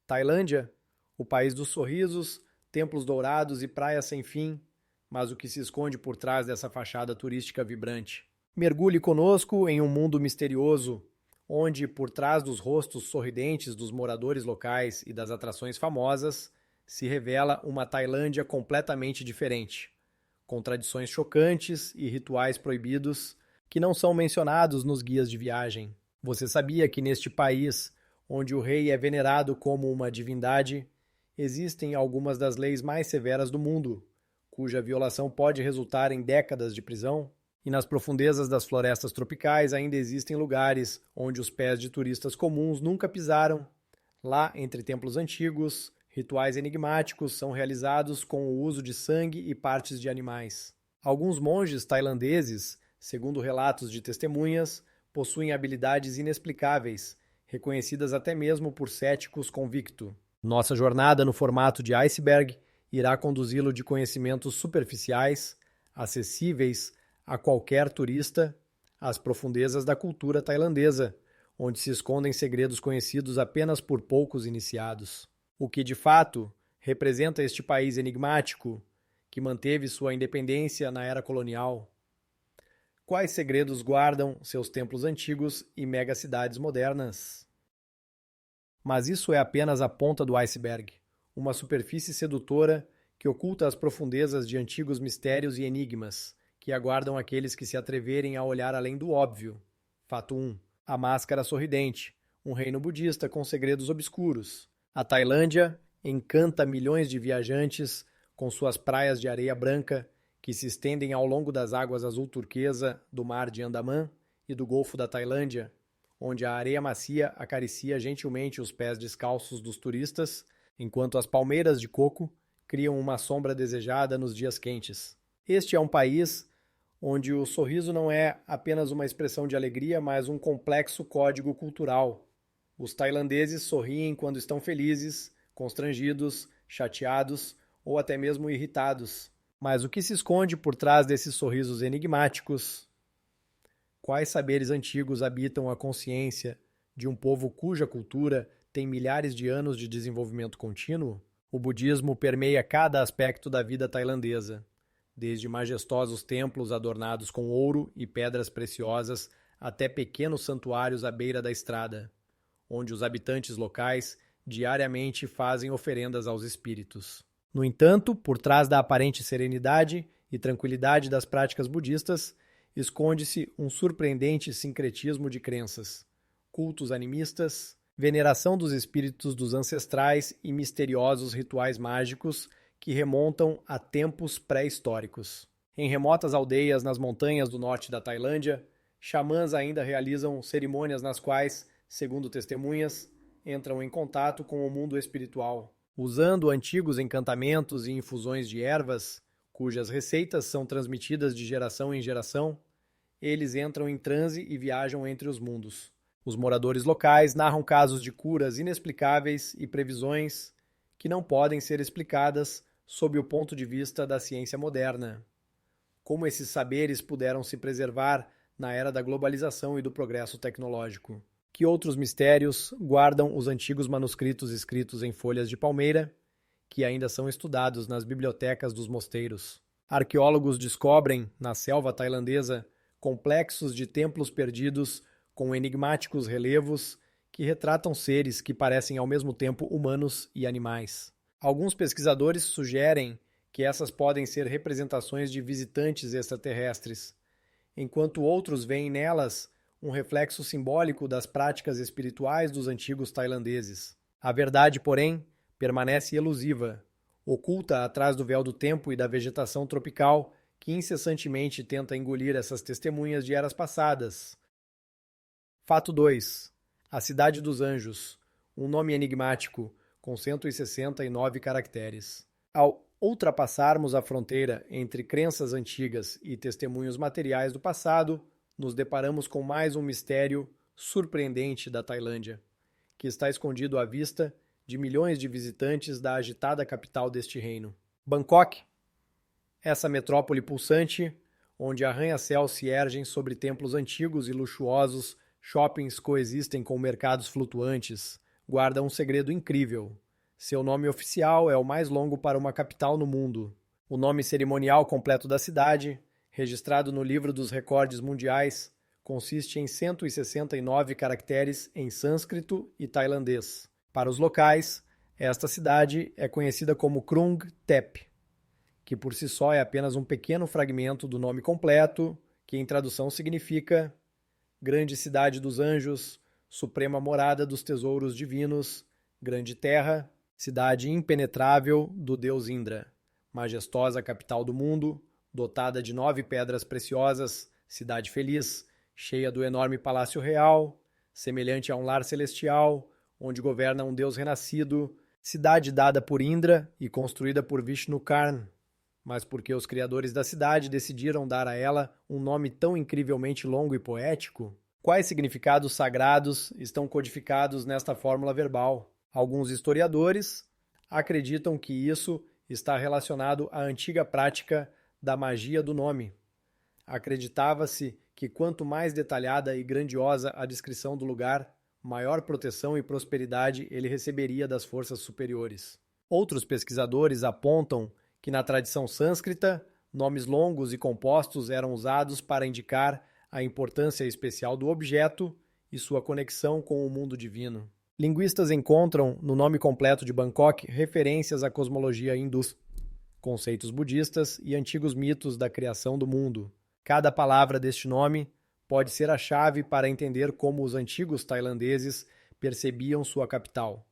Tailândia, o país dos sorrisos, templos dourados e praias sem fim, mas o que se esconde por trás dessa fachada turística vibrante. Mergulhe conosco em um mundo misterioso, onde, por trás dos rostos sorridentes dos moradores locais e das atrações famosas, se revela uma Tailândia completamente diferente, com tradições chocantes e rituais proibidos que não são mencionados nos guias de viagem. Você sabia que neste país, onde o rei é venerado como uma divindade, existem algumas das leis mais severas do mundo, cuja violação pode resultar em décadas de prisão? E nas profundezas das florestas tropicais ainda existem lugares onde os pés de turistas comuns nunca pisaram. Lá, entre templos antigos, rituais enigmáticos são realizados com o uso de sangue e partes de animais. Alguns monges tailandeses, segundo relatos de testemunhas, possuem habilidades inexplicáveis, reconhecidas até mesmo por céticos convictos. Nossa jornada no formato de iceberg irá conduzi-lo de conhecimentos superficiais, acessíveis a qualquer turista, às profundezas da cultura tailandesa, onde se escondem segredos conhecidos apenas por poucos iniciados. O que, de fato, representa este país enigmático, que manteve sua independência na era colonial? Quais segredos guardam seus templos antigos e megacidades modernas? Mas isso é apenas a ponta do iceberg, uma superfície sedutora que oculta as profundezas de antigos mistérios e enigmas, que aguardam aqueles que se atreverem a olhar além do óbvio. Fato 1. A Máscara Sorridente, um reino budista com segredos obscuros. A Tailândia encanta milhões de viajantes com suas praias de areia branca que se estendem ao longo das águas azul turquesa do Mar de Andaman e do Golfo da Tailândia, onde a areia macia acaricia gentilmente os pés descalços dos turistas, enquanto as palmeiras de coco criam uma sombra desejada nos dias quentes. Este é um país onde o sorriso não é apenas uma expressão de alegria, mas um complexo código cultural. Os tailandeses sorriem quando estão felizes, constrangidos, chateados ou até mesmo irritados. Mas o que se esconde por trás desses sorrisos enigmáticos? Quais saberes antigos habitam a consciência de um povo cuja cultura tem milhares de anos de desenvolvimento contínuo? O budismo permeia cada aspecto da vida tailandesa, desde majestosos templos adornados com ouro e pedras preciosas até pequenos santuários à beira da estrada, onde os habitantes locais diariamente fazem oferendas aos espíritos. No entanto, por trás da aparente serenidade e tranquilidade das práticas budistas, esconde-se um surpreendente sincretismo de crenças, cultos animistas, veneração dos espíritos dos ancestrais e misteriosos rituais mágicos que remontam a tempos pré-históricos. Em remotas aldeias nas montanhas do norte da Tailândia, xamãs ainda realizam cerimônias nas quais, segundo testemunhas, entram em contato com o mundo espiritual. Usando antigos encantamentos e infusões de ervas, cujas receitas são transmitidas de geração em geração, eles entram em transe e viajam entre os mundos. Os moradores locais narram casos de curas inexplicáveis e previsões que não podem ser explicadas sob o ponto de vista da ciência moderna. Como esses saberes puderam se preservar na era da globalização e do progresso tecnológico? Que outros mistérios guardam os antigos manuscritos escritos em folhas de palmeira, que ainda são estudados nas bibliotecas dos mosteiros? Arqueólogos descobrem, na selva tailandesa, complexos de templos perdidos com enigmáticos relevos que retratam seres que parecem ao mesmo tempo humanos e animais. Alguns pesquisadores sugerem que essas podem ser representações de visitantes extraterrestres, enquanto outros veem nelas um reflexo simbólico das práticas espirituais dos antigos tailandeses. A verdade, porém, permanece elusiva, oculta atrás do véu do tempo e da vegetação tropical que incessantemente tenta engolir essas testemunhas de eras passadas. Fato 2. A Cidade dos Anjos, um nome enigmático com 169 caracteres. Ao ultrapassarmos a fronteira entre crenças antigas e testemunhos materiais do passado, nos deparamos com mais um mistério surpreendente da Tailândia, que está escondido à vista de milhões de visitantes da agitada capital deste reino. Bangkok, essa metrópole pulsante, onde arranha-céus se erguem sobre templos antigos e luxuosos, shoppings coexistem com mercados flutuantes, guarda um segredo incrível. Seu nome oficial é o mais longo para uma capital no mundo. O nome cerimonial completo da cidade, registrado no Livro dos Recordes Mundiais, consiste em 169 caracteres em sânscrito e tailandês. Para os locais, esta cidade é conhecida como Krung Thep, que por si só é apenas um pequeno fragmento do nome completo, que em tradução significa Grande Cidade dos Anjos, Suprema Morada dos Tesouros Divinos, Grande Terra, Cidade Impenetrável do Deus Indra, majestosa capital do mundo, dotada de 9 pedras preciosas, cidade feliz, cheia do enorme palácio real, semelhante a um lar celestial, onde governa um Deus renascido, cidade dada por Indra e construída por Vishnu Karn, mas porque os criadores da cidade decidiram dar a ela um nome tão incrivelmente longo e poético? Quais significados sagrados estão codificados nesta fórmula verbal? Alguns historiadores acreditam que isso está relacionado à antiga prática da magia do nome. Acreditava-se que quanto mais detalhada e grandiosa a descrição do lugar, maior proteção e prosperidade ele receberia das forças superiores. Outros pesquisadores apontam que na tradição sânscrita, nomes longos e compostos eram usados para indicar a importância especial do objeto e sua conexão com o mundo divino. Linguistas encontram no nome completo de Bangkok referências à cosmologia hindu, conceitos budistas e antigos mitos da criação do mundo. Cada palavra deste nome pode ser a chave para entender como os antigos tailandeses percebiam sua capital,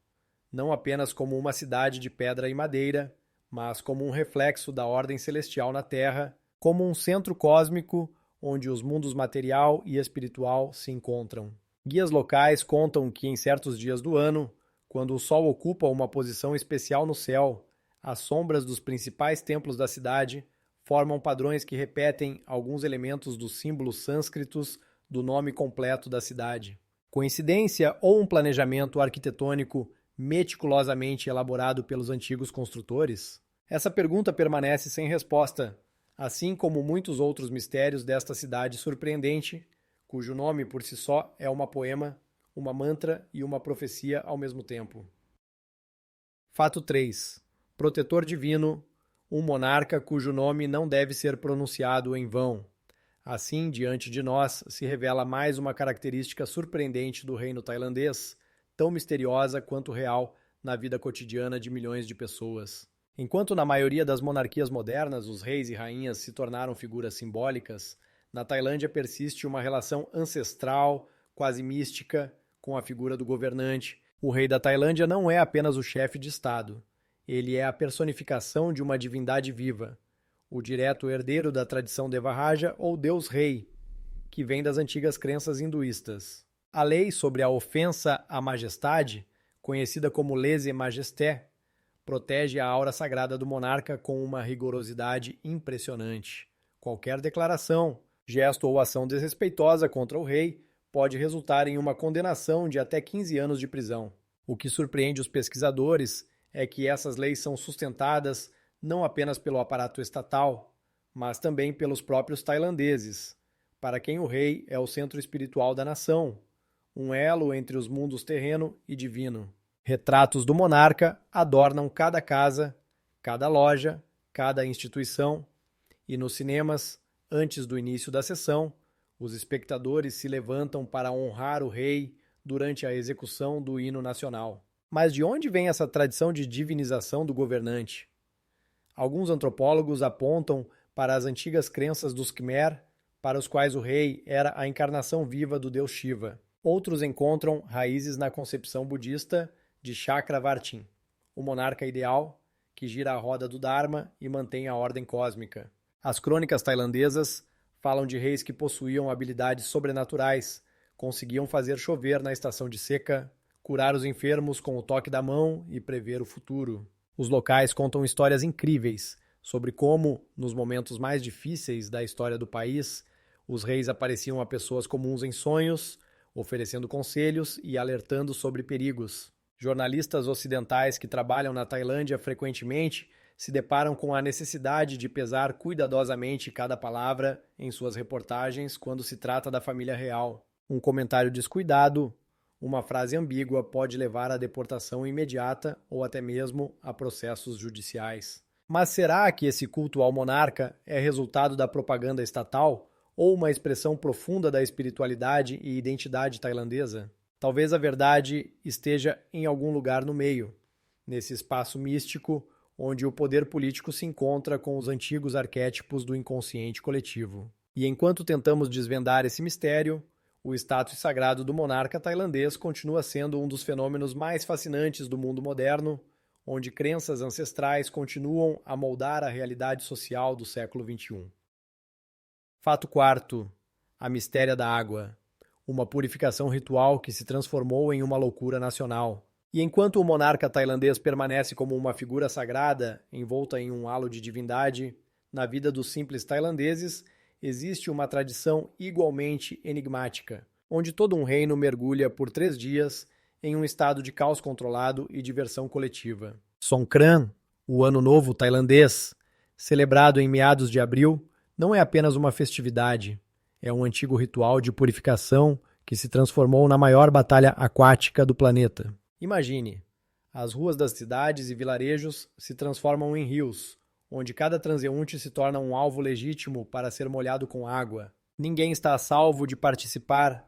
não apenas como uma cidade de pedra e madeira, mas como um reflexo da ordem celestial na Terra, como um centro cósmico onde os mundos material e espiritual se encontram. Guias locais contam que em certos dias do ano, quando o Sol ocupa uma posição especial no céu, as sombras dos principais templos da cidade formam padrões que repetem alguns elementos dos símbolos sânscritos do nome completo da cidade. Coincidência ou um planejamento arquitetônico meticulosamente elaborado pelos antigos construtores? Essa pergunta permanece sem resposta, assim como muitos outros mistérios desta cidade surpreendente, cujo nome por si só é uma poema, uma mantra e uma profecia ao mesmo tempo. Fato 3. Protetor divino, um monarca cujo nome não deve ser pronunciado em vão. Assim, diante de nós, se revela mais uma característica surpreendente do reino tailandês, tão misteriosa quanto real na vida cotidiana de milhões de pessoas. Enquanto na maioria das monarquias modernas os reis e rainhas se tornaram figuras simbólicas, na Tailândia persiste uma relação ancestral, quase mística, com a figura do governante. O rei da Tailândia não é apenas o chefe de Estado. Ele é a personificação de uma divindade viva, o direto herdeiro da tradição Devaraja ou Deus-Rei, que vem das antigas crenças hinduístas. A lei sobre a ofensa à majestade, conhecida como lèse-majesté, protege a aura sagrada do monarca com uma rigorosidade impressionante. Qualquer declaração, gesto ou ação desrespeitosa contra o rei pode resultar em uma condenação de até 15 anos de prisão. O que surpreende os pesquisadores é que essas leis são sustentadas não apenas pelo aparato estatal, mas também pelos próprios tailandeses, para quem o rei é o centro espiritual da nação, um elo entre os mundos terreno e divino. Retratos do monarca adornam cada casa, cada loja, cada instituição, e nos cinemas, antes do início da sessão, os espectadores se levantam para honrar o rei durante a execução do hino nacional. Mas de onde vem essa tradição de divinização do governante? Alguns antropólogos apontam para as antigas crenças dos Khmer, para os quais o rei era a encarnação viva do deus Shiva. Outros encontram raízes na concepção budista de Chakravartin, o monarca ideal que gira a roda do Dharma e mantém a ordem cósmica. As crônicas tailandesas falam de reis que possuíam habilidades sobrenaturais, conseguiam fazer chover na estação de seca, curar os enfermos com o toque da mão e prever o futuro. Os locais contam histórias incríveis sobre como, nos momentos mais difíceis da história do país, os reis apareciam a pessoas comuns em sonhos, oferecendo conselhos e alertando sobre perigos. Jornalistas ocidentais que trabalham na Tailândia frequentemente se deparam com a necessidade de pesar cuidadosamente cada palavra em suas reportagens quando se trata da família real. Um comentário descuidado, uma frase ambígua pode levar à deportação imediata ou até mesmo a processos judiciais. Mas será que esse culto ao monarca é resultado da propaganda estatal ou uma expressão profunda da espiritualidade e identidade tailandesa? Talvez a verdade esteja em algum lugar no meio, nesse espaço místico onde o poder político se encontra com os antigos arquétipos do inconsciente coletivo. E enquanto tentamos desvendar esse mistério, o status sagrado do monarca tailandês continua sendo um dos fenômenos mais fascinantes do mundo moderno, onde crenças ancestrais continuam a moldar a realidade social do século XXI. Fato quarto: a mistéria da água, uma purificação ritual que se transformou em uma loucura nacional. E enquanto o monarca tailandês permanece como uma figura sagrada, envolta em um halo de divindade, na vida dos simples tailandeses existe uma tradição igualmente enigmática, onde todo um reino mergulha por 3 dias em um estado de caos controlado e diversão coletiva. Songkran, o Ano Novo tailandês, celebrado em meados de abril, não é apenas uma festividade, é um antigo ritual de purificação que se transformou na maior batalha aquática do planeta. Imagine, as ruas das cidades e vilarejos se transformam em rios, onde cada transeunte se torna um alvo legítimo para ser molhado com água. Ninguém está a salvo de participar,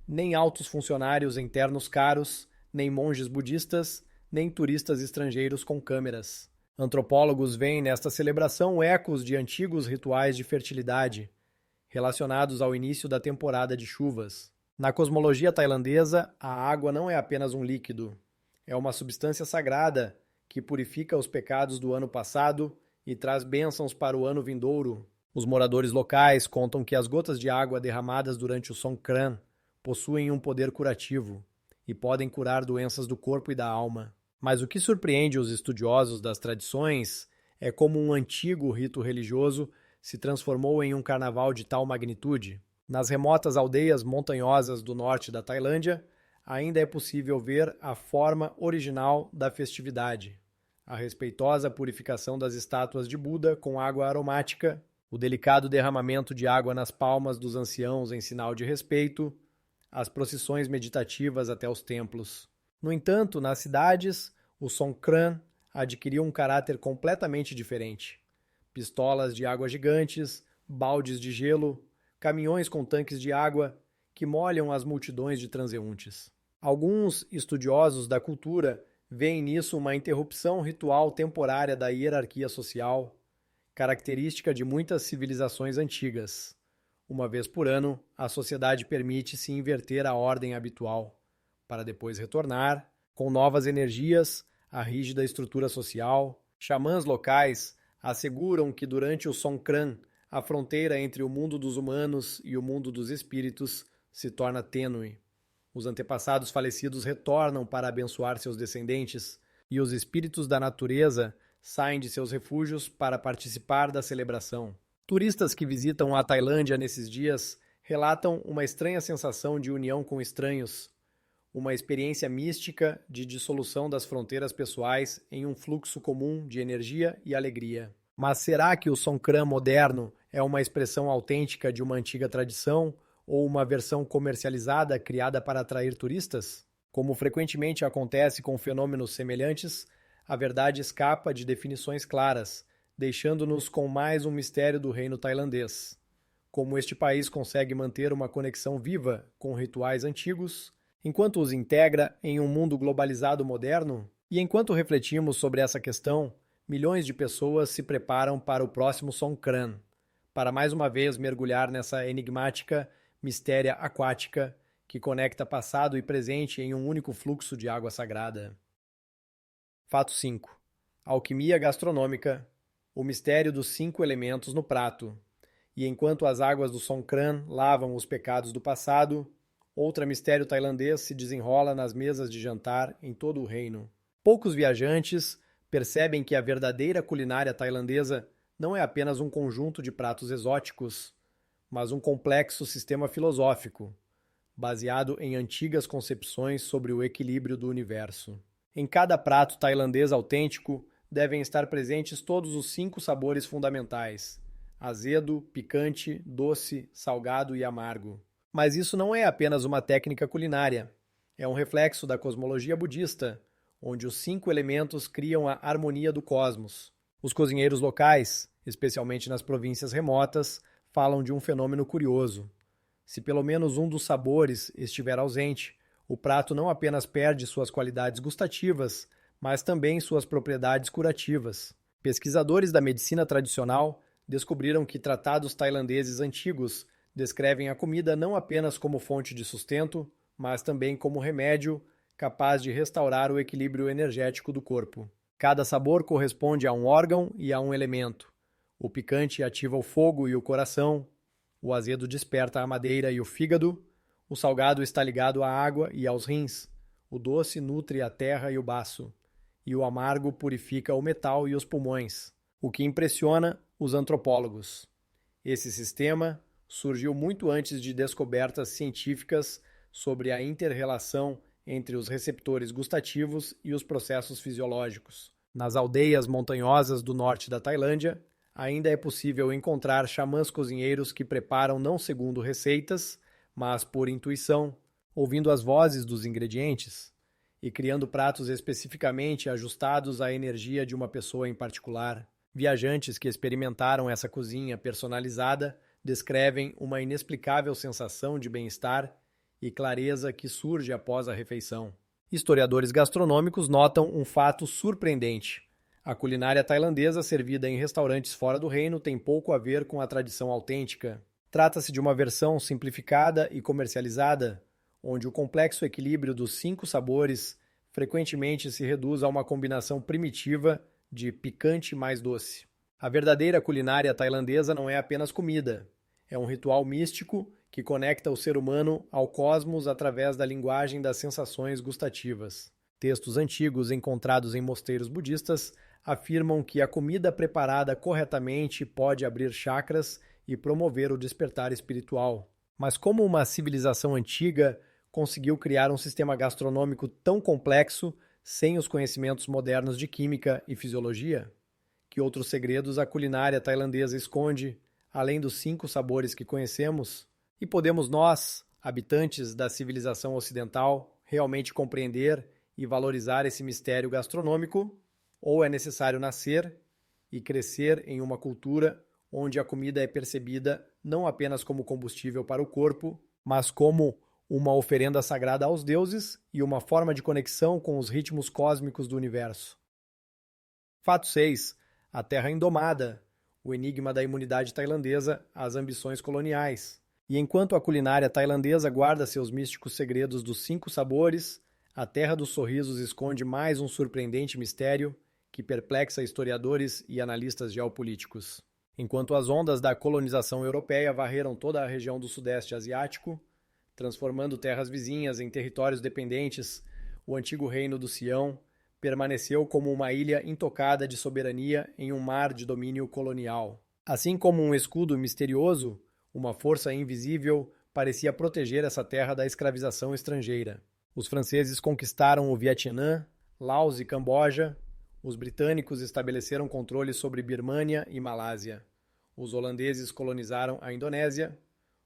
nem altos funcionários internos caros, nem monges budistas, nem turistas estrangeiros com câmeras. Antropólogos veem nesta celebração ecos de antigos rituais de fertilidade, relacionados ao início da temporada de chuvas. Na cosmologia tailandesa, a água não é apenas um líquido. É uma substância sagrada que purifica os pecados do ano passado e traz bênçãos para o ano vindouro. Os moradores locais contam que as gotas de água derramadas durante o Songkran possuem um poder curativo e podem curar doenças do corpo e da alma. Mas o que surpreende os estudiosos das tradições é como um antigo rito religioso se transformou em um carnaval de tal magnitude. Nas remotas aldeias montanhosas do norte da Tailândia, ainda é possível ver a forma original da festividade, a respeitosa purificação das estátuas de Buda com água aromática, o delicado derramamento de água nas palmas dos anciãos em sinal de respeito, as procissões meditativas até os templos. No entanto, nas cidades, o Songkran adquiriu um caráter completamente diferente. Pistolas de água gigantes, baldes de gelo, caminhões com tanques de água que molham as multidões de transeuntes. Alguns estudiosos da cultura veem nisso uma interrupção ritual temporária da hierarquia social, característica de muitas civilizações antigas. Uma vez por ano, a sociedade permite-se inverter a ordem habitual, para depois retornar, com novas energias, à rígida estrutura social. Xamãs locais asseguram que durante o Songkran, a fronteira entre o mundo dos humanos e o mundo dos espíritos se torna tênue. Os antepassados falecidos retornam para abençoar seus descendentes e os espíritos da natureza saem de seus refúgios para participar da celebração. Turistas que visitam a Tailândia nesses dias relatam uma estranha sensação de união com estranhos, uma experiência mística de dissolução das fronteiras pessoais em um fluxo comum de energia e alegria. Mas será que o Songkran moderno é uma expressão autêntica de uma antiga tradição ou uma versão comercializada criada para atrair turistas? Como frequentemente acontece com fenômenos semelhantes, a verdade escapa de definições claras, deixando-nos com mais um mistério do reino tailandês. Como este país consegue manter uma conexão viva com rituais antigos, enquanto os integra em um mundo globalizado moderno? E enquanto refletimos sobre essa questão, milhões de pessoas se preparam para o próximo Songkran, para mais uma vez mergulhar nessa enigmática mistéria aquática que conecta passado e presente em um único fluxo de água sagrada. Fato 5. Alquimia gastronômica, o mistério dos 5 elementos no prato. E enquanto as águas do Songkran lavam os pecados do passado, outro mistério tailandês se desenrola nas mesas de jantar em todo o reino. Poucos viajantes percebem que a verdadeira culinária tailandesa não é apenas um conjunto de pratos exóticos, mas um complexo sistema filosófico, baseado em antigas concepções sobre o equilíbrio do universo. Em cada prato tailandês autêntico devem estar presentes todos os 5 sabores fundamentais: azedo, picante, doce, salgado e amargo. Mas isso não é apenas uma técnica culinária. É um reflexo da cosmologia budista, onde os 5 elementos criam a harmonia do cosmos. Os cozinheiros locais, especialmente nas províncias remotas, falam de um fenômeno curioso. Se pelo menos um dos sabores estiver ausente, o prato não apenas perde suas qualidades gustativas, mas também suas propriedades curativas. Pesquisadores da medicina tradicional descobriram que tratados tailandeses antigos descrevem a comida não apenas como fonte de sustento, mas também como remédio capaz de restaurar o equilíbrio energético do corpo. Cada sabor corresponde a um órgão e a um elemento. O picante ativa o fogo e o coração, o azedo desperta a madeira e o fígado, o salgado está ligado à água e aos rins, o doce nutre a terra e o baço, e o amargo purifica o metal e os pulmões, o que impressiona os antropólogos. Esse sistema surgiu muito antes de descobertas científicas sobre a inter-relação entre os receptores gustativos e os processos fisiológicos. Nas aldeias montanhosas do norte da Tailândia, ainda é possível encontrar xamãs cozinheiros que preparam não segundo receitas, mas por intuição, ouvindo as vozes dos ingredientes e criando pratos especificamente ajustados à energia de uma pessoa em particular. Viajantes que experimentaram essa cozinha personalizada descrevem uma inexplicável sensação de bem-estar e clareza que surge após a refeição. Historiadores gastronômicos notam um fato surpreendente. A culinária tailandesa servida em restaurantes fora do reino tem pouco a ver com a tradição autêntica. Trata-se de uma versão simplificada e comercializada, onde o complexo equilíbrio dos 5 sabores frequentemente se reduz a uma combinação primitiva de picante mais doce. A verdadeira culinária tailandesa não é apenas comida. É um ritual místico que conecta o ser humano ao cosmos através da linguagem das sensações gustativas. Textos antigos encontrados em mosteiros budistas afirmam que a comida preparada corretamente pode abrir chakras e promover o despertar espiritual. Mas como uma civilização antiga conseguiu criar um sistema gastronômico tão complexo sem os conhecimentos modernos de química e fisiologia? Que outros segredos a culinária tailandesa esconde, além dos 5 sabores que conhecemos? E podemos nós, habitantes da civilização ocidental, realmente compreender e valorizar esse mistério gastronômico? Ou é necessário nascer e crescer em uma cultura onde a comida é percebida não apenas como combustível para o corpo, mas como uma oferenda sagrada aos deuses e uma forma de conexão com os ritmos cósmicos do universo? Fato 6. A Terra Indomada, o enigma da imunidade tailandesa às ambições coloniais. E enquanto a culinária tailandesa guarda seus místicos segredos dos 5 sabores, a Terra dos Sorrisos esconde mais um surpreendente mistério que perplexa historiadores e analistas geopolíticos. Enquanto as ondas da colonização europeia varreram toda a região do Sudeste Asiático, transformando terras vizinhas em territórios dependentes, o antigo reino do Sião permaneceu como uma ilha intocada de soberania em um mar de domínio colonial. Assim como um escudo misterioso, uma força invisível parecia proteger essa terra da escravização estrangeira. Os franceses conquistaram o Vietnã, Laos e Camboja. Os britânicos estabeleceram controle sobre Birmânia e Malásia. Os holandeses colonizaram a Indonésia,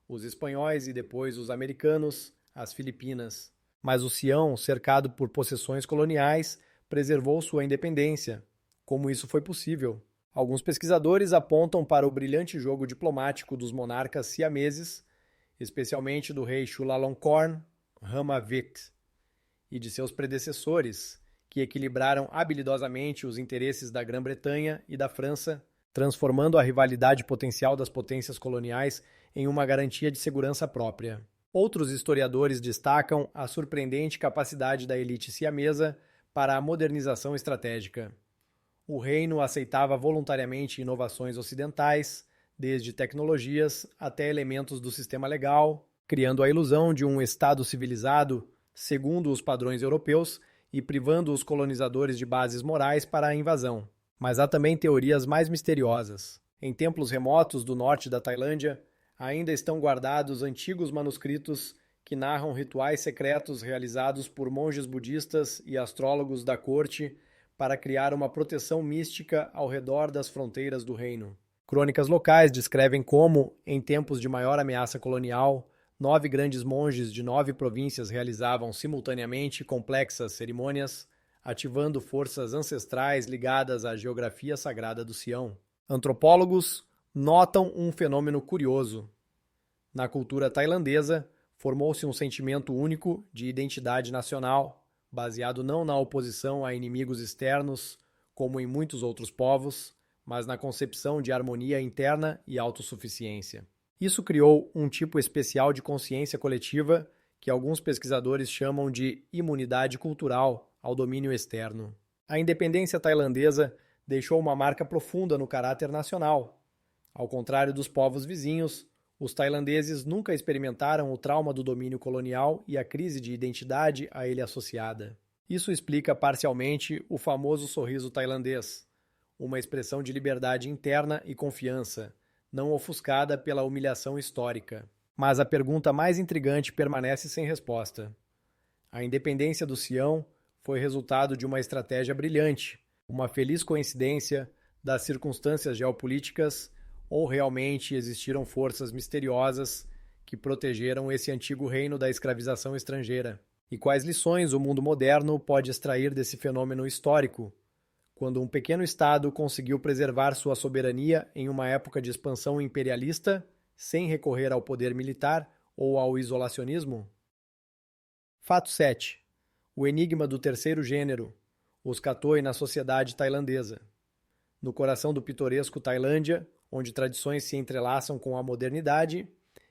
os espanhóis e depois os americanos, as Filipinas. Mas o Sião, cercado por possessões coloniais, preservou sua independêa. Como isso foi possível? Alguns pesquisadores apontam para o brilhante jogo diplomático dos monarcas siameses, especialmente do rei Chulalongkorn Ramavik, e de seus predecessores, que equilibraram habilidosamente os interesses da Grã-Bretanha e da França, transformando a rivalidade potencial das potências coloniais em uma garantia de segurança própria. Outros historiadores destacam a surpreendente capacidade da elite siamesa para a modernização estratégica. O reino aceitava voluntariamente inovações ocidentais, desde tecnologias até elementos do sistema legal, criando a ilusão de um Estado civilizado segundo os padrões europeus e privando os colonizadores de bases morais para a invasão. Mas há também teorias mais misteriosas. Em templos remotos do norte da Tailândia, ainda estão guardados antigos manuscritos que narram rituais secretos realizados por monges budistas e astrólogos da corte para criar uma proteção mística ao redor das fronteiras do reino. Crônicas locais descrevem como, em tempos de maior ameaça colonial, 9 grandes monges de 9 províncias realizavam simultaneamente complexas cerimônias, ativando forças ancestrais ligadas à geografia sagrada do Sião. Antropólogos notam um fenômeno curioso. Na cultura tailandesa, formou-se um sentimento único de identidade nacional, baseado não na oposição a inimigos externos, como em muitos outros povos, mas na concepção de harmonia interna e autossuficiência. Isso criou um tipo especial de consciência coletiva que alguns pesquisadores chamam de imunidade cultural ao domínio externo. A independência tailandesa deixou uma marca profunda no caráter nacional. Ao contrário dos povos vizinhos, os tailandeses nunca experimentaram o trauma do domínio colonial e a crise de identidade a ele associada. Isso explica parcialmente o famoso sorriso tailandês, uma expressão de liberdade interna e confiança, não ofuscada pela humilhação histórica. Mas a pergunta mais intrigante permanece sem resposta. A independência do Sião foi resultado de uma estratégia brilhante, uma feliz coincidência das circunstâncias geopolíticas, ou realmente existiram forças misteriosas que protegeram esse antigo reino da escravização estrangeira? E quais lições o mundo moderno pode extrair desse fenômeno histórico, quando um pequeno Estado conseguiu preservar sua soberania em uma época de expansão imperialista, sem recorrer ao poder militar ou ao isolacionismo? Fato 7. O enigma do terceiro gênero, os Kathoey na sociedade tailandesa. No coração do pitoresco Tailândia, onde tradições se entrelaçam com a modernidade,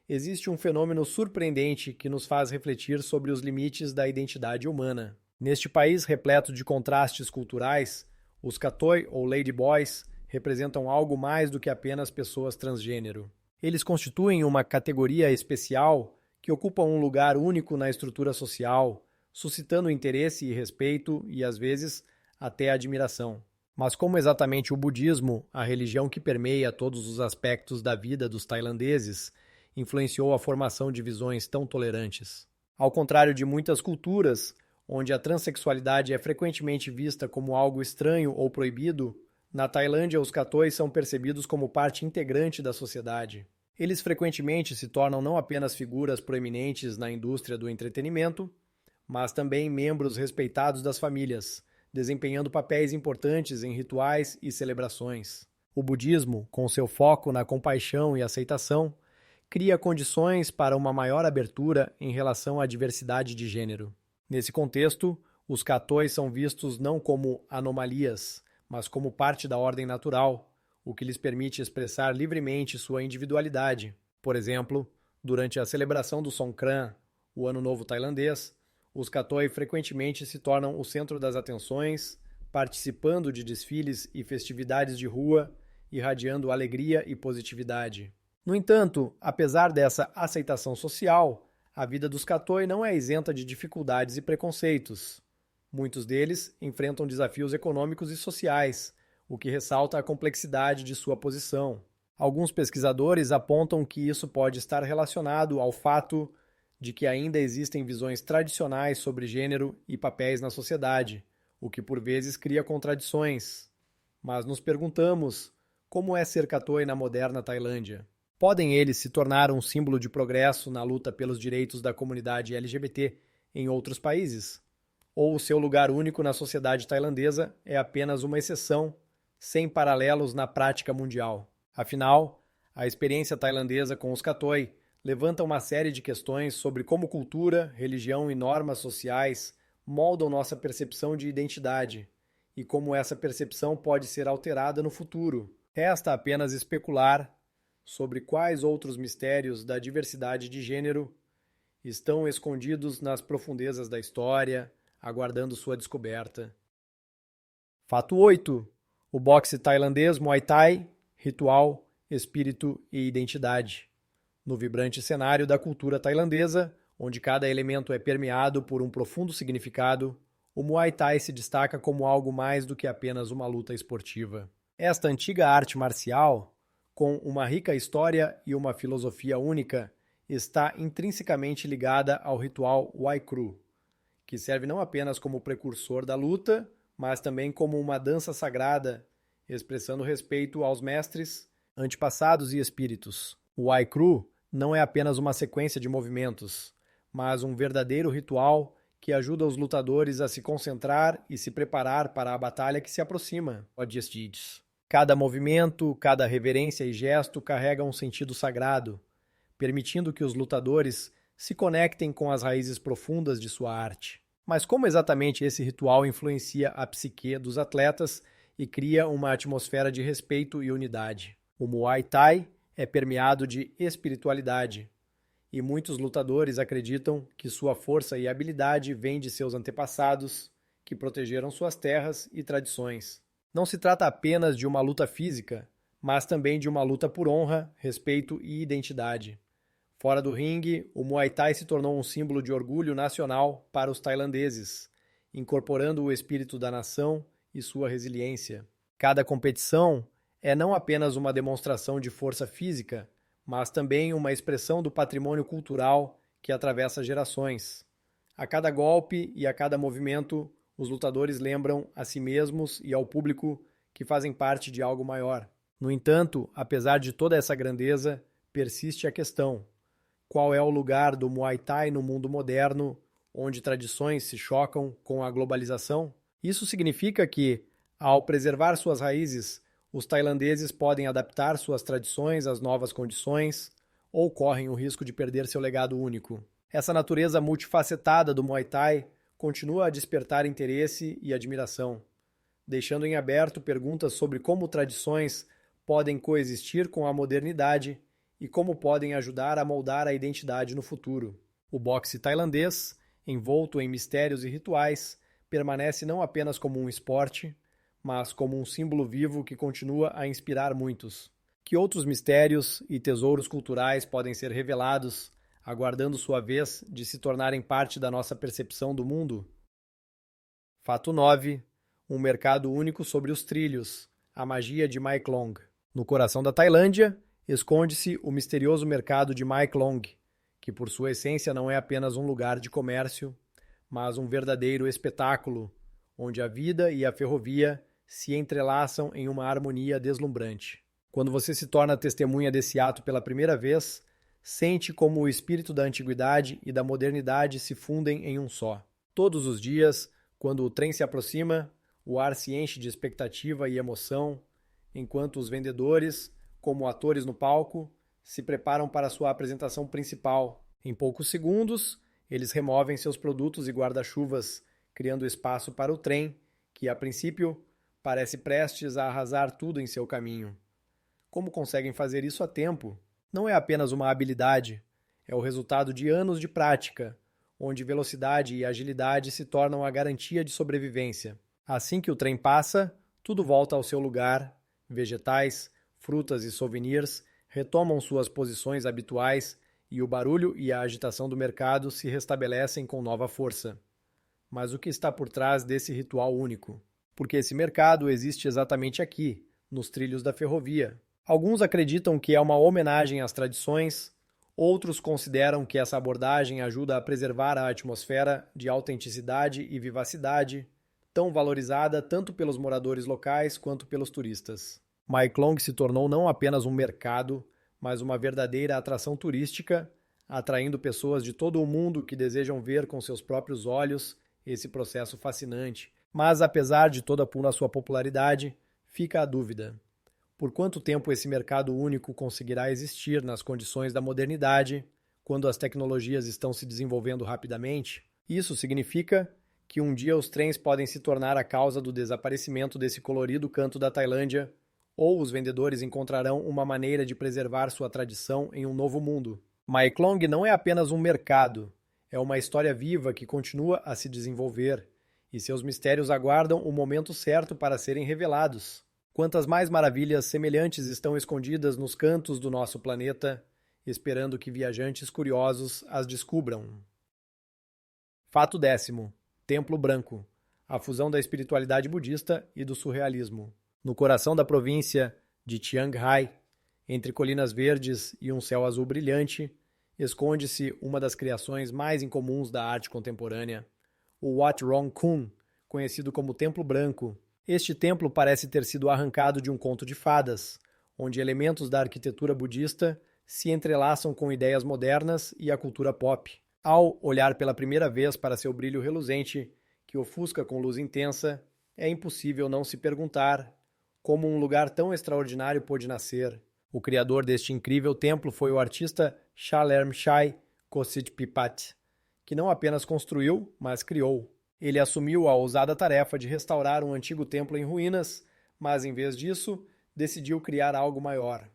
existe um fenômeno surpreendente que nos faz refletir sobre os limites da identidade humana. Neste país repleto de contrastes culturais, os Kathoey, ou Ladyboys, representam algo mais do que apenas pessoas transgênero. Eles constituem uma categoria especial que ocupa um lugar único na estrutura social, suscitando interesse e respeito e, às vezes, até admiração. Mas como exatamente o budismo, a religião que permeia todos os aspectos da vida dos tailandeses, influenciou a formação de visões tão tolerantes? Ao contrário de muitas culturas, onde a transexualidade é frequentemente vista como algo estranho ou proibido, na Tailândia os Kathoey são percebidos como parte integrante da sociedade. Eles frequentemente se tornam não apenas figuras proeminentes na indústria do entretenimento, mas também membros respeitados das famílias, desempenhando papéis importantes em rituais e celebrações. O budismo, com seu foco na compaixão e aceitação, cria condições para uma maior abertura em relação à diversidade de gênero. Nesse contexto, os Kathoey são vistos não como anomalias, mas como parte da ordem natural, o que lhes permite expressar livremente sua individualidade. Por exemplo, durante a celebração do Songkran, o Ano Novo tailandês, os Kathoey frequentemente se tornam o centro das atenções, participando de desfiles e festividades de rua, irradiando alegria e positividade. No entanto, apesar dessa aceitação social, a vida dos Kathoey não é isenta de dificuldades e preconceitos. Muitos deles enfrentam desafios econômicos e sociais, o que ressalta a complexidade de sua posição. Alguns pesquisadores apontam que isso pode estar relacionado ao fato de que ainda existem visões tradicionais sobre gênero e papéis na sociedade, o que por vezes cria contradições. Mas nos perguntamos, como é ser Kathoey na moderna Tailândia? Podem eles se tornar um símbolo de progresso na luta pelos direitos da comunidade LGBT em outros países? Ou o seu lugar único na sociedade tailandesa é apenas uma exceção, sem paralelos na prática mundial? Afinal, a experiência tailandesa com os Kathoey levanta uma série de questões sobre como cultura, religião e normas sociais moldam nossa percepção de identidade e como essa percepção pode ser alterada no futuro. Resta apenas especular sobre quais outros mistérios da diversidade de gênero estão escondidos nas profundezas da história, aguardando sua descoberta. Fato 8. O boxe tailandês Muay Thai, ritual, espírito e identidade. No vibrante cenário da cultura tailandesa, onde cada elemento é permeado por um profundo significado, o Muay Thai se destaca como algo mais do que apenas uma luta esportiva. Esta antiga arte marcial, com uma rica história e uma filosofia única, está intrinsecamente ligada ao ritual Wai Kru, que serve não apenas como precursor da luta, mas também como uma dança sagrada, expressando respeito aos mestres, antepassados e espíritos. O Wai Kru não é apenas uma sequência de movimentos, mas um verdadeiro ritual que ajuda os lutadores a se concentrar e se preparar para a batalha que se aproxima, diz. Cada movimento, cada reverência e gesto carrega um sentido sagrado, permitindo que os lutadores se conectem com as raízes profundas de sua arte. Mas como exatamente esse ritual influencia a psique dos atletas e cria uma atmosfera de respeito e unidade? O Muay Thai é permeado de espiritualidade, e muitos lutadores acreditam que sua força e habilidade vêm de seus antepassados, que protegeram suas terras e tradições. Não se trata apenas de uma luta física, mas também de uma luta por honra, respeito e identidade. Fora do ringue, o Muay Thai se tornou um símbolo de orgulho nacional para os tailandeses, incorporando o espírito da nação e sua resiliência. Cada competição é não apenas uma demonstração de força física, mas também uma expressão do patrimônio cultural que atravessa gerações. A cada golpe e a cada movimento, os lutadores lembram a si mesmos e ao público que fazem parte de algo maior. No entanto, apesar de toda essa grandeza, persiste a questão: qual é o lugar do Muay Thai no mundo moderno, onde tradições se chocam com a globalização? Isso significa que, ao preservar suas raízes, os tailandeses podem adaptar suas tradições às novas condições ou correm o risco de perder seu legado único. Essa natureza multifacetada do Muay Thai continua a despertar interesse e admiração, deixando em aberto perguntas sobre como tradições podem coexistir com a modernidade e como podem ajudar a moldar a identidade no futuro. O boxe tailandês, envolto em mistérios e rituais, permanece não apenas como um esporte, mas como um símbolo vivo que continua a inspirar muitos. Que outros mistérios e tesouros culturais podem ser revelados, aguardando sua vez de se tornarem parte da nossa percepção do mundo? Fato 9. Um mercado único sobre os trilhos, a magia de Mae Klong. No coração da Tailândia, esconde-se o misterioso mercado de Mae Klong, que por sua essência não é apenas um lugar de comércio, mas um verdadeiro espetáculo, onde a vida e a ferrovia se entrelaçam em uma harmonia deslumbrante. Quando você se torna testemunha desse ato pela primeira vez, sente como o espírito da antiguidade e da modernidade se fundem em um só. Todos os dias, quando o trem se aproxima, o ar se enche de expectativa e emoção, enquanto os vendedores, como atores no palco, se preparam para sua apresentação principal. Em poucos segundos, eles removem seus produtos e guarda-chuvas, criando espaço para o trem, que, a princípio, parece prestes a arrasar tudo em seu caminho. Como conseguem fazer isso a tempo? Não é apenas uma habilidade, é o resultado de anos de prática, onde velocidade e agilidade se tornam a garantia de sobrevivência. Assim que o trem passa, tudo volta ao seu lugar, vegetais, frutas e souvenirs retomam suas posições habituais e o barulho e a agitação do mercado se restabelecem com nova força. Mas o que está por trás desse ritual único? Porque esse mercado existe exatamente aqui, nos trilhos da ferrovia. Alguns acreditam que é uma homenagem às tradições, outros consideram que essa abordagem ajuda a preservar a atmosfera de autenticidade e vivacidade, tão valorizada tanto pelos moradores locais quanto pelos turistas. Mae Klong se tornou não apenas um mercado, mas uma verdadeira atração turística, atraindo pessoas de todo o mundo que desejam ver com seus próprios olhos esse processo fascinante. Mas, apesar de toda a sua popularidade, fica a dúvida: por quanto tempo esse mercado único conseguirá existir nas condições da modernidade, quando as tecnologias estão se desenvolvendo rapidamente? Isso significa que um dia os trens podem se tornar a causa do desaparecimento desse colorido canto da Tailândia, ou os vendedores encontrarão uma maneira de preservar sua tradição em um novo mundo. Mae Klong não é apenas um mercado, é uma história viva que continua a se desenvolver, e seus mistérios aguardam o momento certo para serem revelados. Quantas mais maravilhas semelhantes estão escondidas nos cantos do nosso planeta, esperando que viajantes curiosos as descubram. Fato 10. Templo Branco, a fusão da espiritualidade budista e do surrealismo. No coração da província de Chiang Rai, entre colinas verdes e um céu azul brilhante, esconde-se uma das criações mais incomuns da arte contemporânea, o Wat Rong Khun, conhecido como Templo Branco. Este templo parece ter sido arrancado de um conto de fadas, onde elementos da arquitetura budista se entrelaçam com ideias modernas e a cultura pop. Ao olhar pela primeira vez para seu brilho reluzente, que ofusca com luz intensa, é impossível não se perguntar como um lugar tão extraordinário pôde nascer. O criador deste incrível templo foi o artista Shalermshai Kositpipat, que não apenas construiu, mas criou. Ele assumiu a ousada tarefa de restaurar um antigo templo em ruínas, mas em vez disso, decidiu criar algo maior.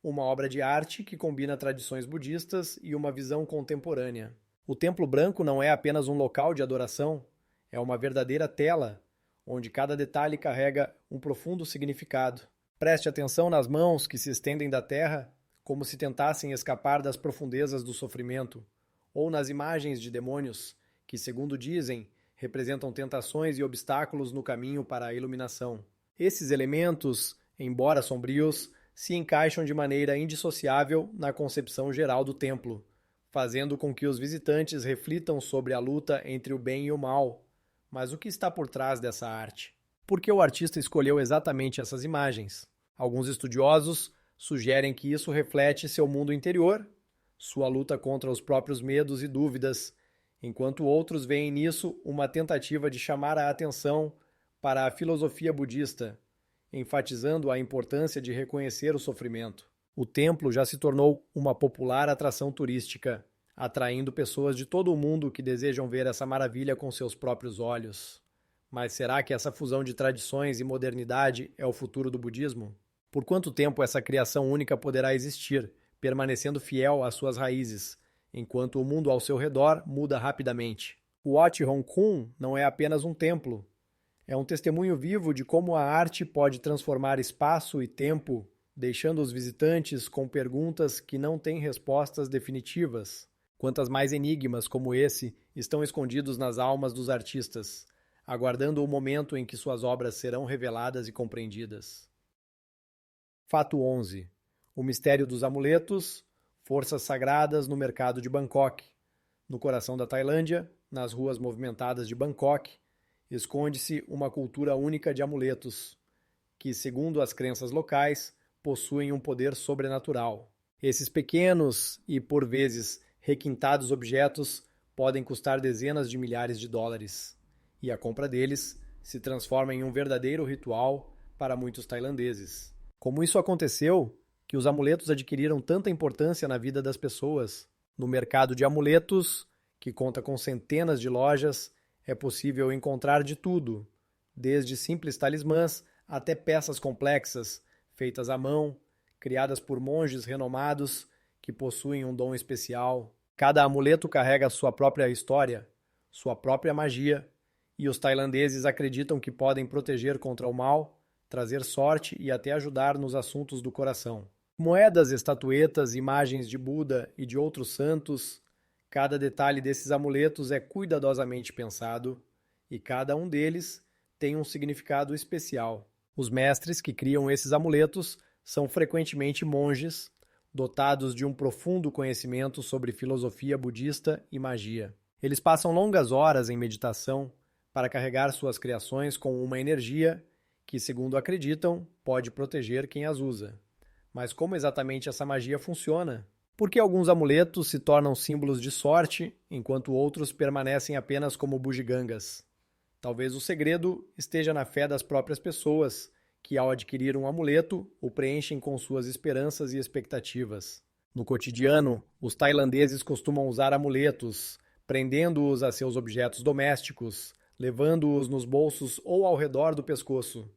Uma obra de arte que combina tradições budistas e uma visão contemporânea. O Templo Branco não é apenas um local de adoração, é uma verdadeira tela, onde cada detalhe carrega um profundo significado. Preste atenção nas mãos que se estendem da terra, como se tentassem escapar das profundezas do sofrimento, ou nas imagens de demônios, que, segundo dizem, representam tentações e obstáculos no caminho para a iluminação. Esses elementos, embora sombrios, se encaixam de maneira indissociável na concepção geral do templo, fazendo com que os visitantes reflitam sobre a luta entre o bem e o mal. Mas o que está por trás dessa arte? Por que o artista escolheu exatamente essas imagens? Alguns estudiosos sugerem que isso reflete seu mundo interior, sua luta contra os próprios medos e dúvidas, enquanto outros veem nisso uma tentativa de chamar a atenção para a filosofia budista, enfatizando a importância de reconhecer o sofrimento. O templo já se tornou uma popular atração turística, atraindo pessoas de todo o mundo que desejam ver essa maravilha com seus próprios olhos. Mas será que essa fusão de tradições e modernidade é o futuro do budismo? Por quanto tempo essa criação única poderá existir, permanecendo fiel às suas raízes, enquanto o mundo ao seu redor muda rapidamente? O Wat Hong Kung não é apenas um templo. É um testemunho vivo de como a arte pode transformar espaço e tempo, deixando os visitantes com perguntas que não têm respostas definitivas. Quantas mais enigmas como esse estão escondidos nas almas dos artistas, aguardando o momento em que suas obras serão reveladas e compreendidas. Fato 11. O mistério dos amuletos, forças sagradas no mercado de Bangkok. No coração da Tailândia, nas ruas movimentadas de Bangkok, esconde-se uma cultura única de amuletos, que, segundo as crenças locais, possuem um poder sobrenatural. Esses pequenos e, por vezes, requintados objetos podem custar dezenas de milhares de dólares, e a compra deles se transforma em um verdadeiro ritual para muitos tailandeses. Como isso aconteceu, que os amuletos adquiriram tanta importância na vida das pessoas? No mercado de amuletos, que conta com centenas de lojas, é possível encontrar de tudo, desde simples talismãs até peças complexas, feitas à mão, criadas por monges renomados que possuem um dom especial. Cada amuleto carrega sua própria história, sua própria magia, e os tailandeses acreditam que podem proteger contra o mal, trazer sorte e até ajudar nos assuntos do coração. Moedas, estatuetas, imagens de Buda e de outros santos, cada detalhe desses amuletos é cuidadosamente pensado e cada um deles tem um significado especial. Os mestres que criam esses amuletos são frequentemente monges, dotados de um profundo conhecimento sobre filosofia budista e magia. Eles passam longas horas em meditação para carregar suas criações com uma energia que, segundo acreditam, pode proteger quem as usa. Mas como exatamente essa magia funciona? Por que alguns amuletos se tornam símbolos de sorte, enquanto outros permanecem apenas como bugigangas? Talvez o segredo esteja na fé das próprias pessoas, que ao adquirir um amuleto, o preenchem com suas esperanças e expectativas. No cotidiano, os tailandeses costumam usar amuletos, prendendo-os a seus objetos domésticos, levando-os nos bolsos ou ao redor do pescoço.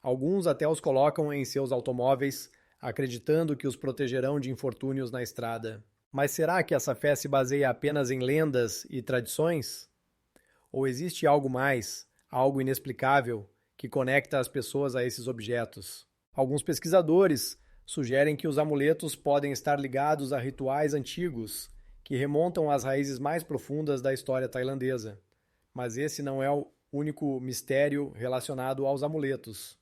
Alguns até os colocam em seus automóveis, acreditando que os protegerão de infortúnios na estrada. Mas será que essa fé se baseia apenas em lendas e tradições? Ou existe algo mais, algo inexplicável, que conecta as pessoas a esses objetos? Alguns pesquisadores sugerem que os amuletos podem estar ligados a rituais antigos, que remontam às raízes mais profundas da história tailandesa. Mas esse não é o único mistério relacionado aos amuletos.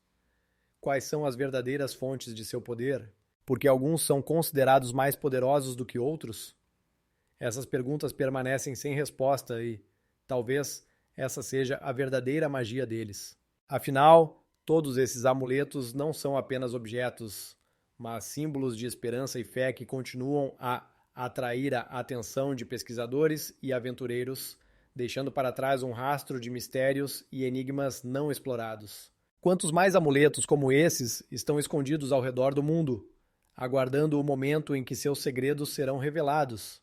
Quais são as verdadeiras fontes de seu poder? Porque alguns são considerados mais poderosos do que outros? Essas perguntas permanecem sem resposta e, talvez, essa seja a verdadeira magia deles. Afinal, todos esses amuletos não são apenas objetos, mas símbolos de esperança e fé que continuam a atrair a atenção de pesquisadores e aventureiros, deixando para trás um rastro de mistérios e enigmas não explorados. Quantos mais amuletos como esses estão escondidos ao redor do mundo, aguardando o momento em que seus segredos serão revelados?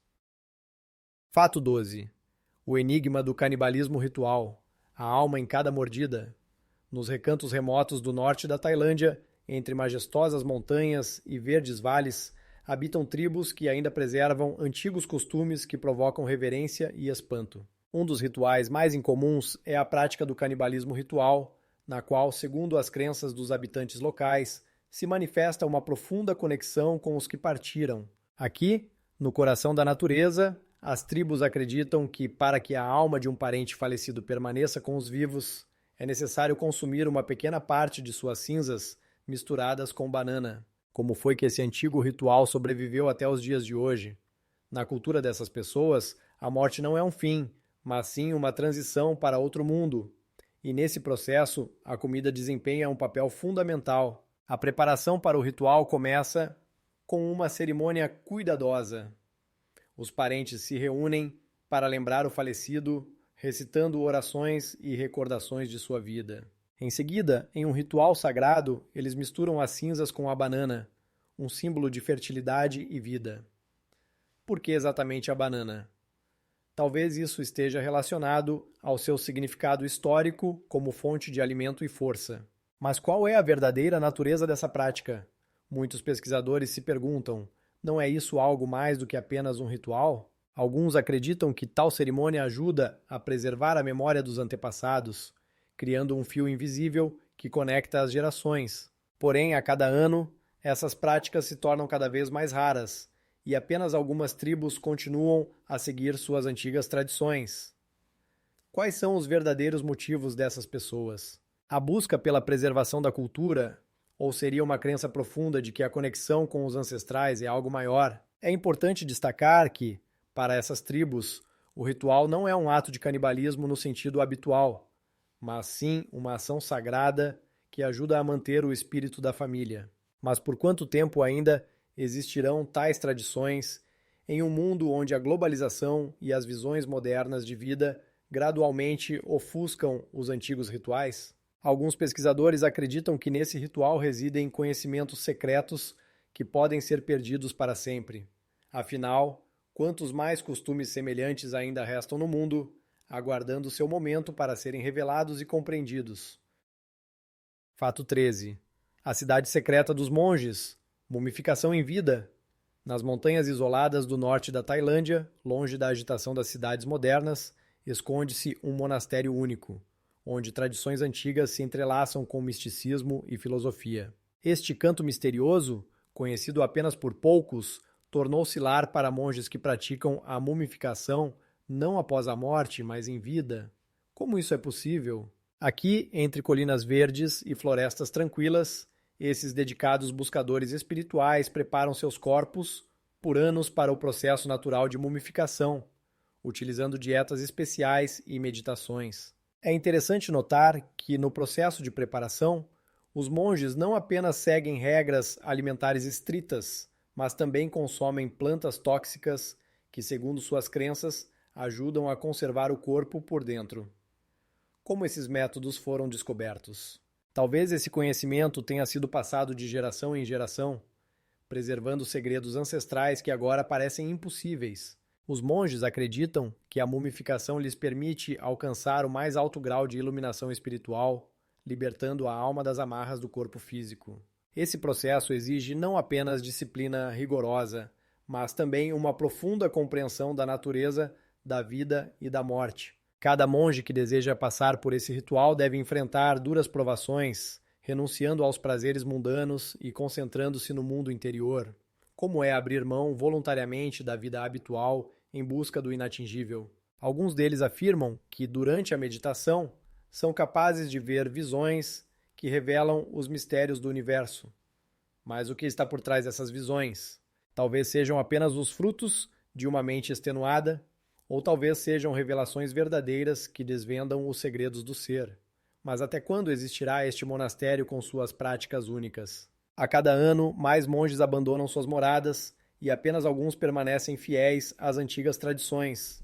Fato 12. O enigma do canibalismo ritual, a alma em cada mordida. Nos recantos remotos do norte da Tailândia, entre majestosas montanhas e verdes vales, habitam tribos que ainda preservam antigos costumes que provocam reverência e espanto. Um dos rituais mais incomuns é a prática do canibalismo ritual, na qual, segundo as crenças dos habitantes locais, se manifesta uma profunda conexão com os que partiram. Aqui, no coração da natureza, as tribos acreditam que, para que a alma de um parente falecido permaneça com os vivos, é necessário consumir uma pequena parte de suas cinzas misturadas com banana. Como foi que esse antigo ritual sobreviveu até os dias de hoje? Na cultura dessas pessoas, a morte não é um fim, mas sim uma transição para outro mundo. E nesse processo, a comida desempenha um papel fundamental. A preparação para o ritual começa com uma cerimônia cuidadosa. Os parentes se reúnem para lembrar o falecido, recitando orações e recordações de sua vida. Em seguida, em um ritual sagrado, eles misturam as cinzas com a banana, um símbolo de fertilidade e vida. Por que exatamente a banana? Talvez isso esteja relacionado ao seu significado histórico como fonte de alimento e força. Mas qual é a verdadeira natureza dessa prática? Muitos pesquisadores se perguntam: não é isso algo mais do que apenas um ritual? Alguns acreditam que tal cerimônia ajuda a preservar a memória dos antepassados, criando um fio invisível que conecta as gerações. Porém, a cada ano, essas práticas se tornam cada vez mais raras, e apenas algumas tribos continuam a seguir suas antigas tradições. Quais são os verdadeiros motivos dessas pessoas? A busca pela preservação da cultura, ou seria uma crença profunda de que a conexão com os ancestrais é algo maior? É importante destacar que, para essas tribos, o ritual não é um ato de canibalismo no sentido habitual, mas sim uma ação sagrada que ajuda a manter o espírito da família. Mas por quanto tempo ainda existirão tais tradições em um mundo onde a globalização e as visões modernas de vida gradualmente ofuscam os antigos rituais? Alguns pesquisadores acreditam que nesse ritual residem conhecimentos secretos que podem ser perdidos para sempre. Afinal, quantos mais costumes semelhantes ainda restam no mundo, aguardando seu momento para serem revelados e compreendidos? Fato 13. A cidade secreta dos monges. Mumificação em vida. Nas montanhas isoladas do norte da Tailândia, longe da agitação das cidades modernas, esconde-se um monastério único, onde tradições antigas se entrelaçam com misticismo e filosofia. Este canto misterioso, conhecido apenas por poucos, tornou-se lar para monges que praticam a mumificação não após a morte, mas em vida. Como isso é possível? Aqui, entre colinas verdes e florestas tranquilas, esses dedicados buscadores espirituais preparam seus corpos por anos para o processo natural de mumificação, utilizando dietas especiais e meditações. É interessante notar que, no processo de preparação, os monges não apenas seguem regras alimentares estritas, mas também consomem plantas tóxicas que, segundo suas crenças, ajudam a conservar o corpo por dentro. Como esses métodos foram descobertos? Talvez esse conhecimento tenha sido passado de geração em geração, preservando segredos ancestrais que agora parecem impossíveis. Os monges acreditam que a mumificação lhes permite alcançar o mais alto grau de iluminação espiritual, libertando a alma das amarras do corpo físico. Esse processo exige não apenas disciplina rigorosa, mas também uma profunda compreensão da natureza, da vida e da morte. Cada monge que deseja passar por esse ritual deve enfrentar duras provações, renunciando aos prazeres mundanos e concentrando-se no mundo interior. Como é abrir mão voluntariamente da vida habitual em busca do inatingível? Alguns deles afirmam que, durante a meditação, são capazes de ver visões que revelam os mistérios do universo. Mas o que está por trás dessas visões? Talvez sejam apenas os frutos de uma mente extenuada, ou talvez sejam revelações verdadeiras que desvendam os segredos do ser. Mas até quando existirá este monastério com suas práticas únicas? A cada ano, mais monges abandonam suas moradas e apenas alguns permanecem fiéis às antigas tradições.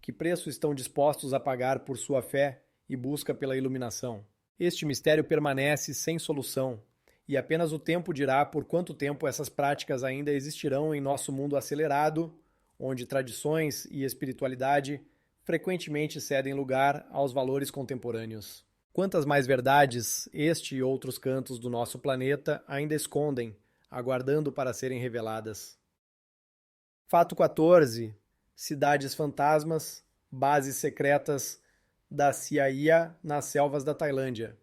Que preço estão dispostos a pagar por sua fé e busca pela iluminação? Este mistério permanece sem solução, e apenas o tempo dirá por quanto tempo essas práticas ainda existirão em nosso mundo acelerado, onde tradições e espiritualidade frequentemente cedem lugar aos valores contemporâneos. Quantas mais verdades este e outros cantos do nosso planeta ainda escondem, aguardando para serem reveladas. Fato 14. Cidades fantasmas, bases secretas da CIA nas selvas da Tailândia.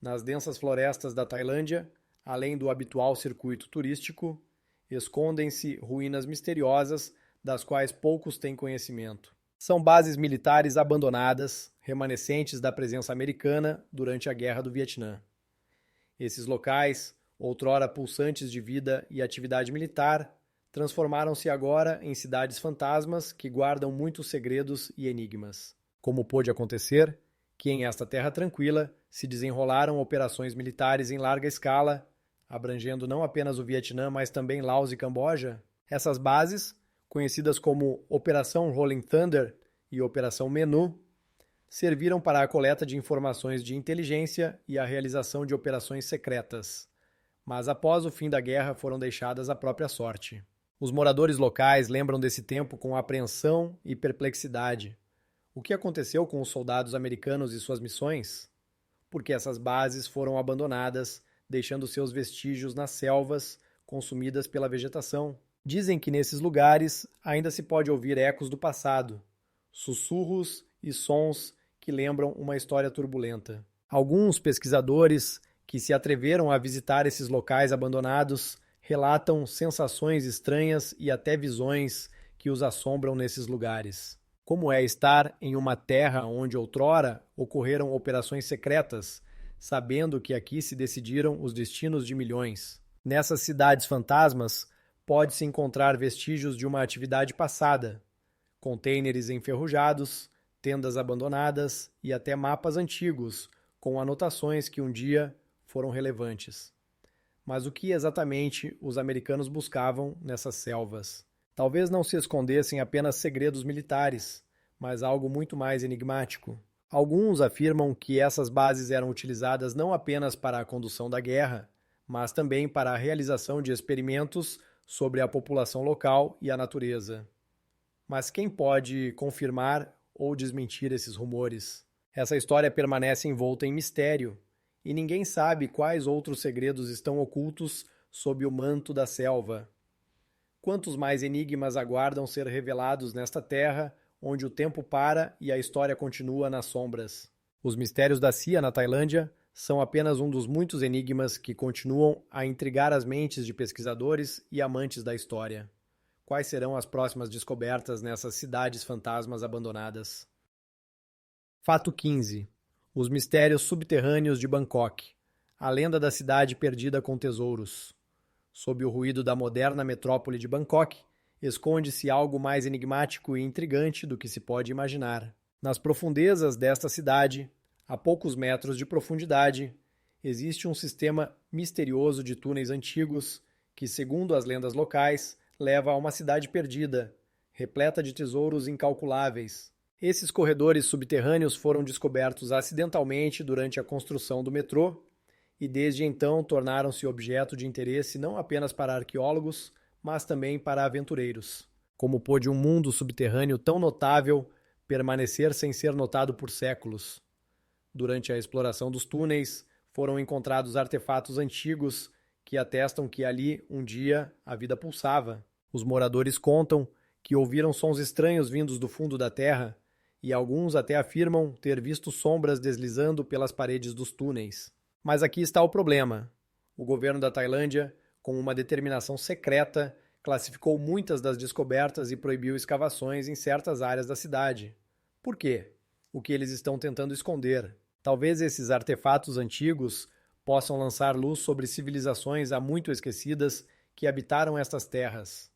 Nas densas florestas da Tailândia, além do habitual circuito turístico, escondem-se ruínas misteriosas das quais poucos têm conhecimento. São bases militares abandonadas, remanescentes da presença americana durante a Guerra do Vietnã. Esses locais, outrora pulsantes de vida e atividade militar, transformaram-se agora em cidades fantasmas que guardam muitos segredos e enigmas. Como pôde acontecer que em esta terra tranquila se desenrolaram operações militares em larga escala, abrangendo não apenas o Vietnã, mas também Laos e Camboja? Essas bases, conhecidas como Operação Rolling Thunder e Operação Menu, serviram para a coleta de informações de inteligência e a realização de operações secretas, mas após o fim da guerra foram deixadas à própria sorte. Os moradores locais lembram desse tempo com apreensão e perplexidade. O que aconteceu com os soldados americanos e suas missões? Porque essas bases foram abandonadas, deixando seus vestígios nas selvas, consumidas pela vegetação. Dizem que nesses lugares ainda se pode ouvir ecos do passado, sussurros e sons que lembram uma história turbulenta. Alguns pesquisadores que se atreveram a visitar esses locais abandonados relatam sensações estranhas e até visões que os assombram nesses lugares. Como é estar em uma terra onde outrora ocorreram operações secretas, sabendo que aqui se decidiram os destinos de milhões. Nessas cidades fantasmas, pode-se encontrar vestígios de uma atividade passada, contêineres enferrujados, tendas abandonadas e até mapas antigos, com anotações que um dia foram relevantes. Mas o que exatamente os americanos buscavam nessas selvas? Talvez não se escondessem apenas segredos militares, mas algo muito mais enigmático. Alguns afirmam que essas bases eram utilizadas não apenas para a condução da guerra, mas também para a realização de experimentos sobre a população local e a natureza. Mas quem pode confirmar ou desmentir esses rumores? Essa história permanece envolta em mistério, e ninguém sabe quais outros segredos estão ocultos sob o manto da selva. Quantos mais enigmas aguardam ser revelados nesta terra, onde o tempo para e a história continua nas sombras? Os mistérios da CIA na Tailândia são apenas um dos muitos enigmas que continuam a intrigar as mentes de pesquisadores e amantes da história. Quais serão as próximas descobertas nessas cidades fantasmas abandonadas? Fato 15. Os mistérios subterrâneos de Bangkok. A lenda da cidade perdida com tesouros. Sob o ruído da moderna metrópole de Bangkok, esconde-se algo mais enigmático e intrigante do que se pode imaginar. Nas profundezas desta cidade, a poucos metros de profundidade, existe um sistema misterioso de túneis antigos que, segundo as lendas locais, leva a uma cidade perdida, repleta de tesouros incalculáveis. Esses corredores subterrâneos foram descobertos acidentalmente durante a construção do metrô e desde então tornaram-se objeto de interesse não apenas para arqueólogos, mas também para aventureiros. Como pôde um mundo subterrâneo tão notável permanecer sem ser notado por séculos? Durante a exploração dos túneis, foram encontrados artefatos antigos que atestam que ali, um dia, a vida pulsava. Os moradores contam que ouviram sons estranhos vindos do fundo da terra e alguns até afirmam ter visto sombras deslizando pelas paredes dos túneis. Mas aqui está o problema. O governo da Tailândia, com uma determinação secreta, classificou muitas das descobertas e proibiu escavações em certas áreas da cidade. Por quê? O que eles estão tentando esconder? Talvez esses artefatos antigos possam lançar luz sobre civilizações há muito esquecidas que habitaram estas terras.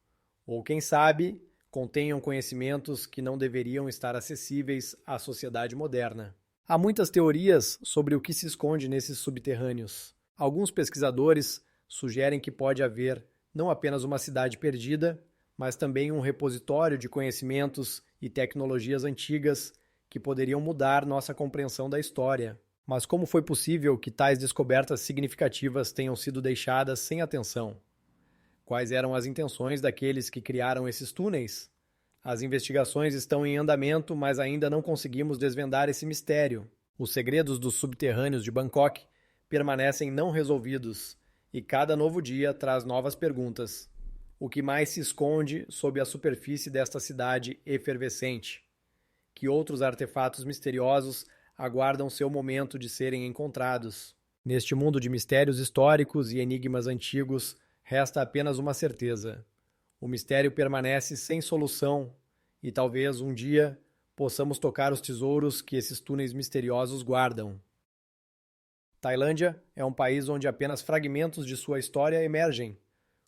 Ou, quem sabe, contenham conhecimentos que não deveriam estar acessíveis à sociedade moderna. Há muitas teorias sobre o que se esconde nesses subterrâneos. Alguns pesquisadores sugerem que pode haver não apenas uma cidade perdida, mas também um repositório de conhecimentos e tecnologias antigas que poderiam mudar nossa compreensão da história. Mas como foi possível que tais descobertas significativas tenham sido deixadas sem atenção? Quais eram as intenções daqueles que criaram esses túneis? As investigações estão em andamento, mas ainda não conseguimos desvendar esse mistério. Os segredos dos subterrâneos de Bangkok permanecem não resolvidos, e cada novo dia traz novas perguntas. O que mais se esconde sob a superfície desta cidade efervescente? Que outros artefatos misteriosos aguardam seu momento de serem encontrados? Neste mundo de mistérios históricos e enigmas antigos, resta apenas uma certeza. O mistério permanece sem solução e talvez um dia possamos tocar os tesouros que esses túneis misteriosos guardam. Tailândia é um país onde apenas fragmentos de sua história emergem,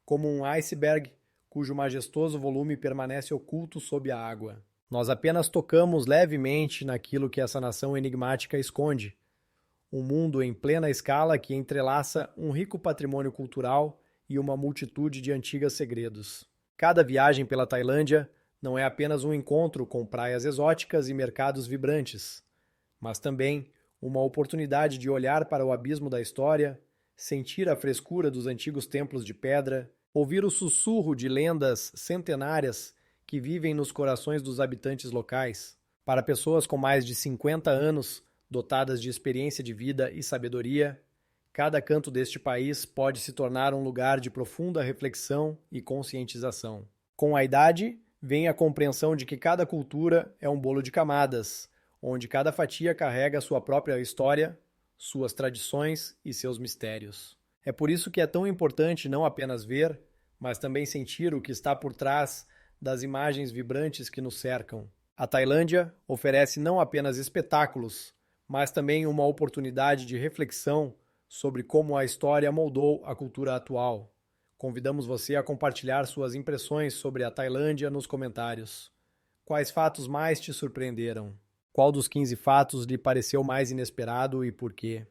como um iceberg cujo majestoso volume permanece oculto sob a água. Nós apenas tocamos levemente naquilo que essa nação enigmática esconde. Um mundo em plena escala que entrelaça um rico patrimônio cultural e uma multitude de antigos segredos. Cada viagem pela Tailândia não é apenas um encontro com praias exóticas e mercados vibrantes, mas também uma oportunidade de olhar para o abismo da história, sentir a frescura dos antigos templos de pedra, ouvir o sussurro de lendas centenárias que vivem nos corações dos habitantes locais. Para pessoas com mais de 50 anos, dotadas de experiência de vida e sabedoria, cada canto deste país pode se tornar um lugar de profunda reflexão e conscientização. Com a idade, vem a compreensão de que cada cultura é um bolo de camadas, onde cada fatia carrega sua própria história, suas tradições e seus mistérios. É por isso que é tão importante não apenas ver, mas também sentir o que está por trás das imagens vibrantes que nos cercam. A Tailândia oferece não apenas espetáculos, mas também uma oportunidade de reflexão sobre como a história moldou a cultura atual. Convidamos você a compartilhar suas impressões sobre a Tailândia nos comentários. Quais fatos mais te surpreenderam? Qual dos 15 fatos lhe pareceu mais inesperado e por quê?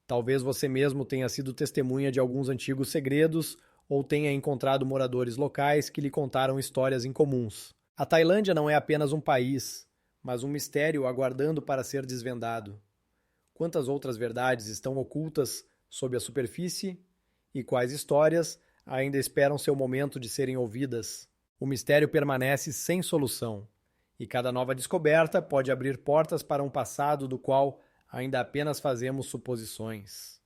Talvez você mesmo tenha sido testemunha de alguns antigos segredos ou tenha encontrado moradores locais que lhe contaram histórias incomuns. A Tailândia não é apenas um país, mas um mistério aguardando para ser desvendado. Quantas outras verdades estão ocultas sob a superfície e quais histórias ainda esperam seu momento de serem ouvidas? O mistério permanece sem solução, e cada nova descoberta pode abrir portas para um passado do qual ainda apenas fazemos suposições.